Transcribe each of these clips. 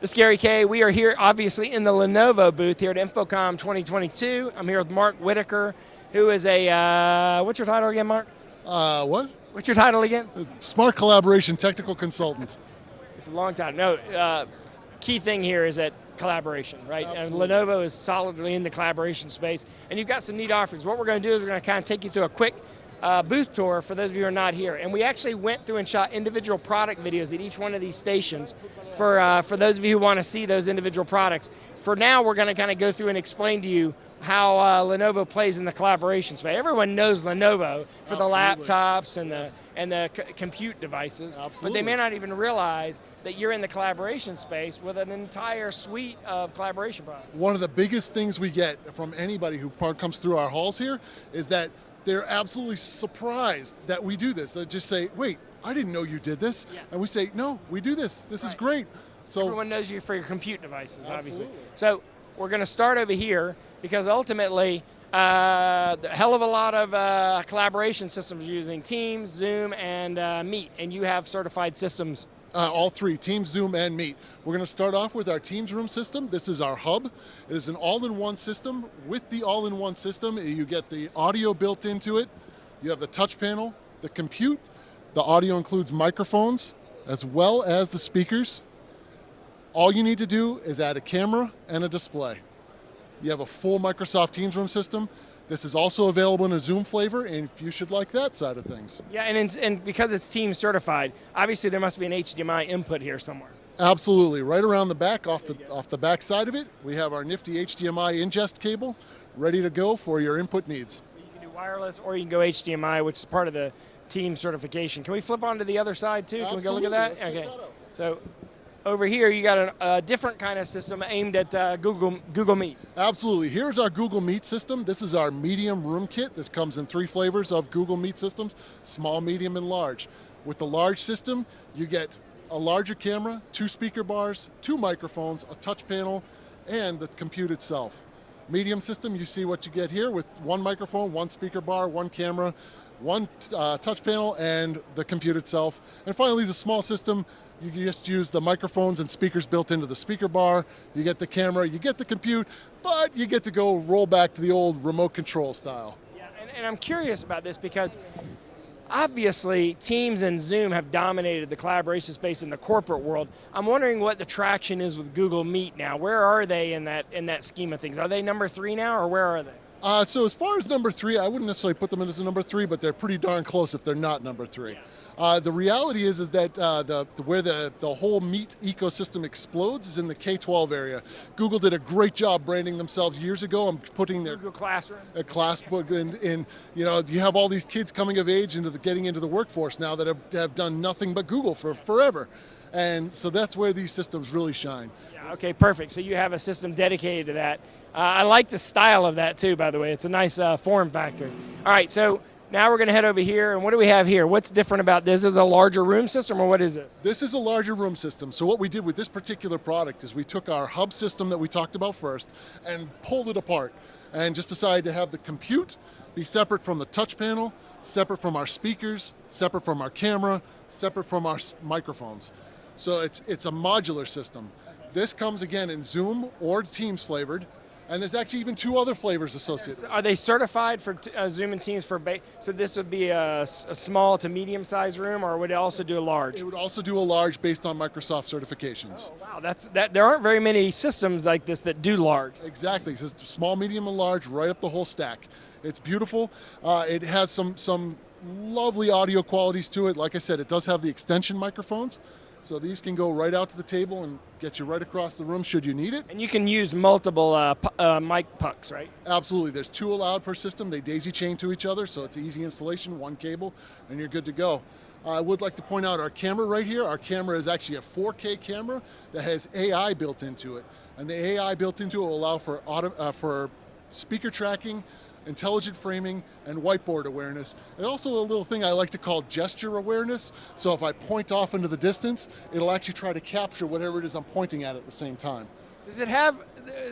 This is Kayye. We are here, obviously, in the Lenovo booth here at InfoComm 2022. I'm here with Mark Whittaker, who is a, what's your title again, Mark? What? What's your title again? Smart Collaboration Technical Consultant. It's a long time. No, key thing here is that collaboration, right? Absolutely. And Lenovo is solidly in the collaboration space, and you've got some neat offerings. What we're going to do is we're going to kind of take you through a quick booth tour for those of you who are not here. And we actually went through and shot individual product videos at each one of these stations for those of you who want to see those individual products. For now, we're going to kind of go through and explain to you how Lenovo plays in the collaboration space. Everyone knows Lenovo for the laptops and the compute devices, but they may not even realize that you're in the collaboration space with an entire suite of collaboration products. One of the biggest things we get from anybody who comes through our halls here is that they're absolutely surprised that we do this. They just say, wait, I didn't know you did this. Yeah. And we say, no, we do this. This is great. So everyone knows you for your compute devices, obviously. Absolutely. So we're going to start over here because ultimately, a hell of a lot of collaboration systems using Teams, Zoom, and Meet, and you have certified systems. All three, Teams, Zoom, and Meet. We're going to start off with our Teams room system. This is our hub. It is an all-in-one system. With the all-in-one system, you get the audio built into it. You have the touch panel, the compute. The audio includes microphones as well as the speakers. All you need to do is add a camera and a display. You have a full Microsoft Teams room system. This is also available in a Zoom flavor, and if you should like that side of things. Yeah, and because it's Teams certified, obviously there must be an HDMI input here somewhere. Absolutely. Right around the back, off the back side of it, we have our nifty HDMI ingest cable ready to go for your input needs. So you can do wireless or you can go HDMI, which is part of the Teams certification. Can we flip on to the other side too? Can Absolutely. we go look at that? Let's check Okay. that out. So over here, you got a different kind of system aimed at Google Meet. Absolutely. Here's our Google Meet system. This is our medium room kit. This comes in 3 flavors of Google Meet systems, small, medium, and large. With the large system, you get a larger camera, 2 speaker bars, 2 microphones, a touch panel, and the compute itself. Medium system, you see what you get here with 1 microphone, 1 speaker bar, 1 camera, 1 touch panel, and the compute itself. And finally, the small system, you can just use the microphones and speakers built into the speaker bar. You get the camera, you get the compute, but you get to go roll back to the old remote control style. Yeah, and I'm curious about this because obviously Teams and Zoom have dominated the collaboration space in the corporate world. I'm wondering what the traction is with Google Meet now. Where are they in that scheme of things? Are they number 3 now, or where are they? So as far as number 3, I wouldn't necessarily put them in as a number 3, but they're pretty darn close if they're not number 3. The reality is that where the whole Meet ecosystem explodes is in the K-12 area. Google did a great job branding themselves years ago and putting their Google Classroom. A class book in you know, you have all these kids coming of age getting into the workforce now that have done nothing but Google for forever. And so that's where these systems really shine. Yeah, okay, perfect. So you have a system dedicated to that. I like the style of that too, by the way. It's a nice form factor. All right, so now we're going to head over here, and what do we have here? What's different about this? Is it a larger room system, or what is this? This is a larger room system. So what we did with this particular product is we took our hub system that we talked about first and pulled it apart and just decided to have the compute be separate from the touch panel, separate from our speakers, separate from our camera, separate from our microphones. So it's a modular system. This comes again in Zoom or Teams flavored. And there's actually even 2 other flavors associated. Are they certified for Zoom and Teams so this would be a small to medium sized room, or would it also do a large? It would also do a large based on Microsoft certifications. Oh, wow, there aren't very many systems like this that do large. Exactly, so it's small, medium, and large, right up the whole stack. It's beautiful. It has some lovely audio qualities to it. Like I said, it does have the extension microphones. So these can go right out to the table and get you right across the room should you need it. And you can use multiple mic pucks, right? Absolutely. There's 2 allowed per system. They daisy chain to each other, so it's easy installation, 1 cable, and you're good to go. I would like to point out our camera right here. Our camera is actually a 4K camera that has AI built into it. And the AI built into it will allow for speaker tracking, intelligent framing, and whiteboard awareness. And also a little thing I like to call gesture awareness. So if I point off into the distance, it'll actually try to capture whatever it is I'm pointing at the same time. Does it have,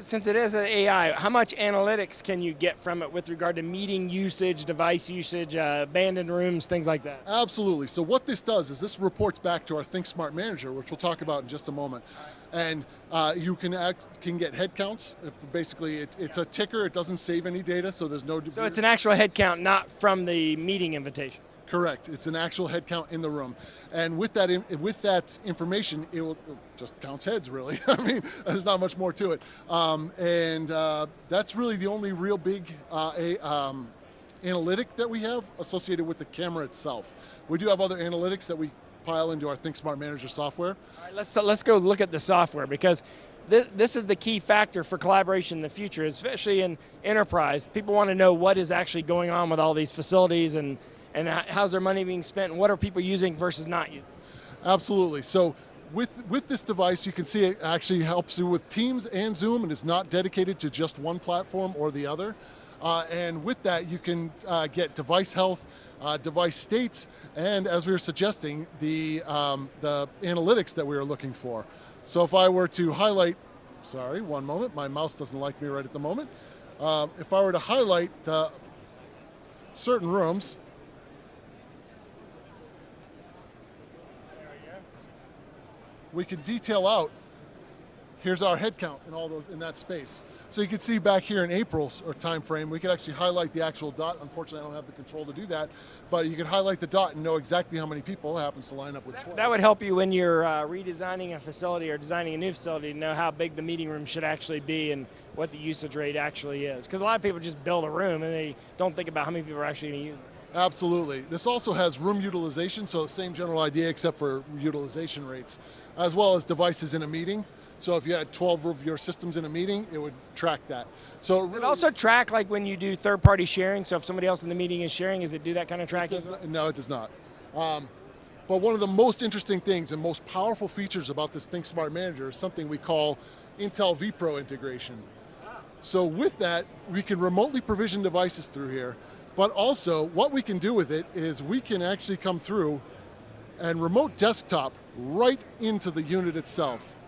since it is an AI, how much analytics can you get from it with regard to meeting usage, device usage, abandoned rooms, things like that? Absolutely. So what this does is this reports back to our Think Smart Manager, which we'll talk about in just a moment. And you can get head counts. Basically, it's a ticker. It doesn't save any data, so there's no... So it's an actual head count, not from the meeting invitation. Correct. It's an actual head count in the room, and with that information, it just counts heads. Really, I mean, there's not much more to it, and that's really the only real big analytic that we have associated with the camera itself. We do have other analytics that we pile into our Think Smart Manager software. All right, let's go look at the software, because this is the key factor for collaboration in the future, especially in enterprise. People want to know what is actually going on with all these facilities and how's their money being spent, and what are people using versus not using. Absolutely. So with this device, you can see it actually helps you with Teams and Zoom, and it's not dedicated to just one platform or the other. And with that, you can get device health, device states, and as we were suggesting, the analytics that we were looking for. So if I were to highlight, sorry, one moment, my mouse doesn't like me right at the moment. If I were to highlight certain rooms, we can detail out, here's our head count in all those in that space. So you can see back here in April's or time frame, we could actually highlight the actual dot. Unfortunately, I don't have the control to do that, but you can highlight the dot and know exactly how many people. It happens to line up with 12. That would help you when you're redesigning a facility or designing a new facility to know how big the meeting room should actually be and what the usage rate actually is. Because a lot of people just build a room and they don't think about how many people are actually going to use it. Absolutely. This also has room utilization, so the same general idea except for utilization rates, as well as devices in a meeting. So if you had 12 of your systems in a meeting, it would track that. So does it also track like when you do third-party sharing? So if somebody else in the meeting is sharing, does it do that kind of tracking? No, it does not. But one of the most interesting things and most powerful features about this Think Smart Manager is something we call Intel vPro integration. So with that, we can remotely provision devices through here. But also, what we can do with it is we can actually come through and remote desktop right into the unit itself.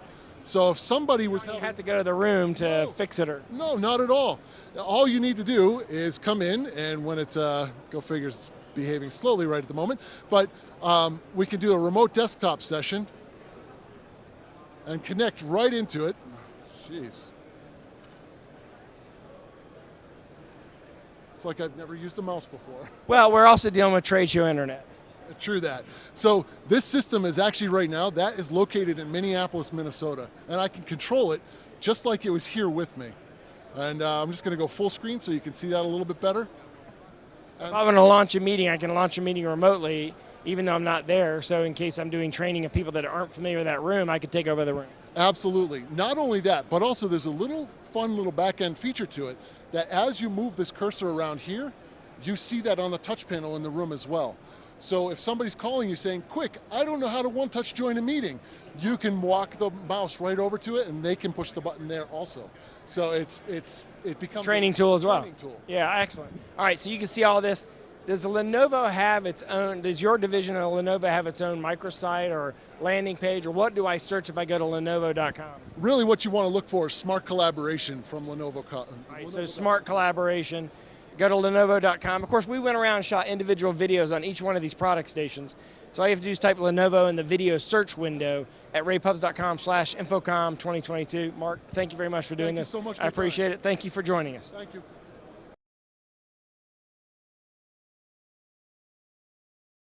So if somebody was you have to go to the room to fix it, or no, not at all. All you need to do is come in, and when it go figures, behaving slowly right at the moment. But we can do a remote desktop session and connect right into it. Jeez. It's like I've never used a mouse before. Well, we're also dealing with trade show internet. True that. So this system is actually right now, that is located in Minneapolis, Minnesota. And I can control it just like it was here with me. And I'm just going to go full screen so you can see that a little bit better. So if I want to launch a meeting, I can launch a meeting remotely, even though I'm not there. So in case I'm doing training of people that aren't familiar with that room, I could take over the room. Absolutely. Not only that, but also there's a fun little back-end feature to it that as you move this cursor around here, you see that on the touch panel in the room as well. So if somebody's calling you saying, quick, I don't know how to one-touch join a meeting, you can walk the mouse right over to it and they can push the button there also. So it becomes training tool as well. Training tool. Yeah, excellent. All right, so you can see all this. Does Lenovo have its own, does your division of Lenovo have its own microsite or landing page, or what do I search if I go to Lenovo.com? Really what you want to look for is smart collaboration from Lenovo. All right, so smart collaboration. Go to Lenovo.com. Of course, we went around and shot individual videos on each one of these product stations. So all you have to do is type Lenovo in the video search window at raypubs.com/InfoComm 2022. Mark, thank you very much for doing this. Thank you so much for I appreciate it. Thank you for joining us. Thank you.